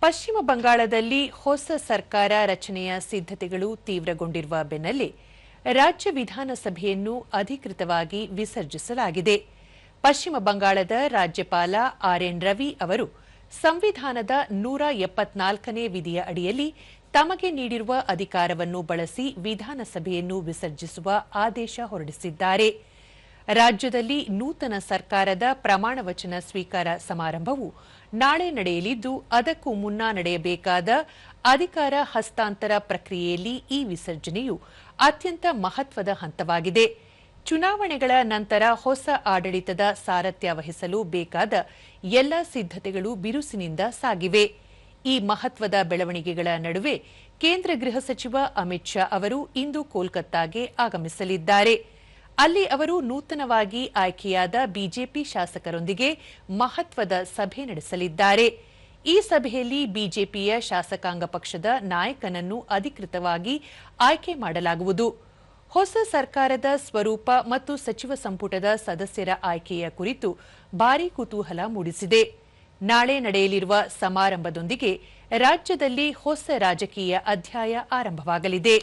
ಪಶ್ಚಿಮ ಬಂಗಾಳದಲ್ಲಿ ಹೊಸ ಸರ್ಕಾರ ರಚನೆಯ ಸಿದ್ಧತೆಗಳು ತೀವ್ರಗೊಂಡಿರುವ ಬೆನ್ನಲ್ಲೇ ರಾಜ್ಯ ವಿಧಾನಸಭೆಯನ್ನು ಅಧಿಕೃತವಾಗಿ ವಿಸರ್ಜಿಸಲಾಗಿದೆ. ಪಶ್ಚಿಮ ಬಂಗಾಳದ ರಾಜ್ಯಪಾಲ ಆರ್ಎನ್ ರವಿ ಅವರು ಸಂವಿಧಾನದ 174ನೇ ವಿಧಿಯ ಅಡಿಯಲ್ಲಿ ತಮಗೆ ನೀಡಿರುವ ಅಧಿಕಾರವನ್ನು ಬಳಸಿ ವಿಧಾನಸಭೆಯನ್ನು ವಿಸರ್ಜಿಸುವ ಆದೇಶ ಹೊರಡಿಸಿದ್ದಾರೆ. ರಾಜ್ಯದಲ್ಲಿ ನೂತನ ಸರ್ಕಾರದ ಪ್ರಮಾಣ ವಚನ ಸ್ವೀಕಾರ ಸಮಾರಂಭವು ನಾಳೆ ನಡೆಯಲಿದ್ದು, ಅದಕ್ಕೂ ಮುನ್ನ ನಡೆಯಬೇಕಾದ ಅಧಿಕಾರ ಹಸ್ತಾಂತರ ಪ್ರಕ್ರಿಯೆಯಲ್ಲಿ ಈ ವಿಸರ್ಜನೆಯು ಅತ್ಯಂತ ಮಹತ್ವದ ಹಂತವಾಗಿದೆ. ಚುನಾವಣೆಗಳ ನಂತರ ಹೊಸ ಆಡಳಿತದ ಸಾರಥ್ಯ ವಹಿಸಲು ಬೇಕಾದ ಎಲ್ಲ ಸಿದ್ಧತೆಗಳು ಬಿರುಸಿನಿಂದ ಸಾಗಿವೆ. ಈ ಮಹತ್ವದ ಬೆಳವಣಿಗೆಗಳ ನಡುವೆ ಕೇಂದ್ರ ಗೃಹ ಸಚಿವ ಅಮಿತ್ ಶಾ ಅವರು ಇಂದು ಕೋಲ್ಕತ್ತಾಗೆ ಆಗಮಿಸಲಿದ್ದಾರೆ. ಅಲ್ಲಿ ಅವರು ನೂತನವಾಗಿ ಆಯ್ಕೆಯಾದ ಬಿಜೆಪಿ ಶಾಸಕರೊಂದಿಗೆ ಮಹತ್ವದ ಸಭೆ ನಡೆಸಲಿದ್ದಾರೆ. ಈ ಸಭೆಯಲ್ಲಿ ಬಿಜೆಪಿಯ ಶಾಸಕಾಂಗ ಪಕ್ಷದ ನಾಯಕನನ್ನು ಅಧಿಕೃತವಾಗಿ ಆಯ್ಕೆ ಮಾಡಲಾಗುವುದು. ಹೊಸ ಸರ್ಕಾರದ ಸ್ವರೂಪ ಮತ್ತು ಸಚಿವ ಸಂಪುಟದ ಸದಸ್ಯರ ಆಯ್ಕೆಯ ಕುರಿತು ಭಾರೀ ಕುತೂಹಲ ಮೂಡಿಸಿದೆ. ನಾಳೆ ನಡೆಯಲಿರುವ ಸಮಾರಂಭದೊಂದಿಗೆ ರಾಜ್ಯದಲ್ಲಿ ಹೊಸ ರಾಜಕೀಯ ಅಧ್ಯಾಯ ಆರಂಭವಾಗಲಿದೆ.